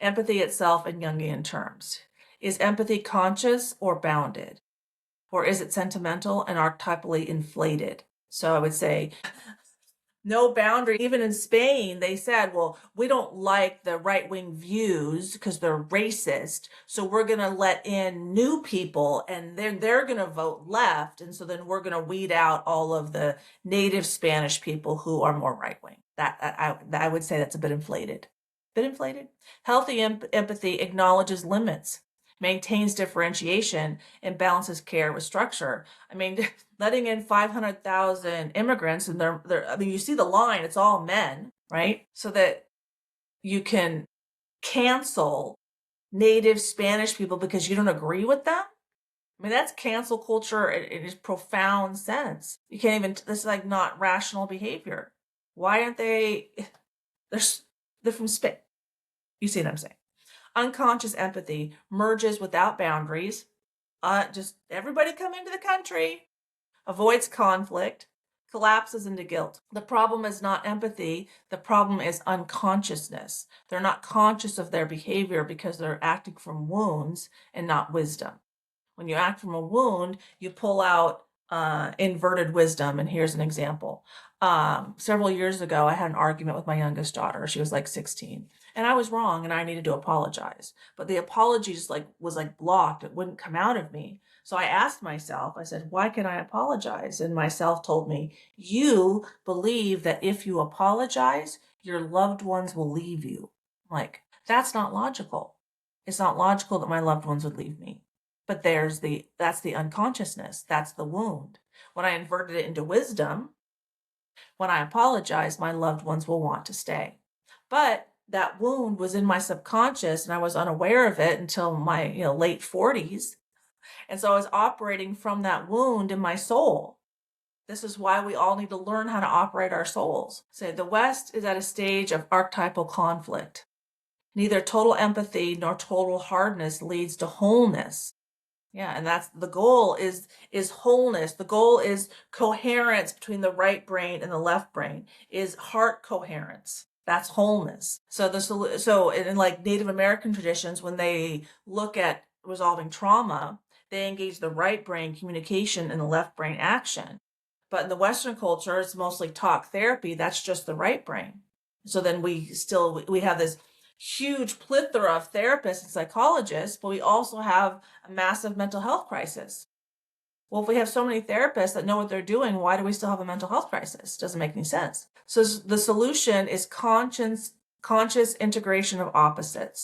empathy itself in Jungian terms. Is empathy conscious or bounded? Or is it sentimental and archetypally inflated? So I would say no boundary. Even in Spain, they said, well, we don't like the right-wing views because they're racist, so we're going to let in new people and they're going to vote left, and so then we're going to weed out all of the native Spanish people who are more right-wing. I would say that's a bit inflated. Healthy empathy acknowledges limits, maintains differentiation, and balances care with structure. I mean, letting in 500,000 immigrants, and you see the line, it's all men, right? So that you can cancel native Spanish people because you don't agree with them. I mean, that's cancel culture in its profound sense. You can't even, this is like not rational behavior. Why aren't they, they're from Spain. You see what I'm saying? Unconscious empathy merges without boundaries. Just everybody come into the country, avoids conflict, collapses into guilt. The problem is not empathy. The problem is unconsciousness. They're not conscious of their behavior because they're acting from wounds and not wisdom. When you act from a wound, you pull out inverted wisdom. And here's an example. Several years ago, I had an argument with my youngest daughter. She was like 16. And I was wrong and I needed to apologize. But the apology just was blocked. It wouldn't come out of me. So I asked myself, I said, why can I apologize? And myself told me, you believe that if you apologize, your loved ones will leave you. That's not logical. It's not logical that my loved ones would leave me. But that's the unconsciousness. That's the wound. When I inverted it into wisdom, when I apologize, my loved ones will want to stay. But that wound was in my subconscious and I was unaware of it until my late 40s. And so I was operating from that wound in my soul. This is why we all need to learn how to operate our souls. So the West is at a stage of archetypal conflict. Neither total empathy nor total hardness leads to wholeness. Yeah, and that's the goal is wholeness. The goal is coherence between the right brain and the left brain, is heart coherence. That's wholeness. So in Native American traditions, when they look at resolving trauma, they engage the right brain communication and the left brain action. But in the Western culture, it's mostly talk therapy. That's just the right brain. So then we have this huge plethora of therapists and psychologists, but we also have a massive mental health crisis. Well, if we have so many therapists that know what they're doing, why do we still have a mental health crisis? Doesn't make any sense. So the solution is conscious integration of opposites.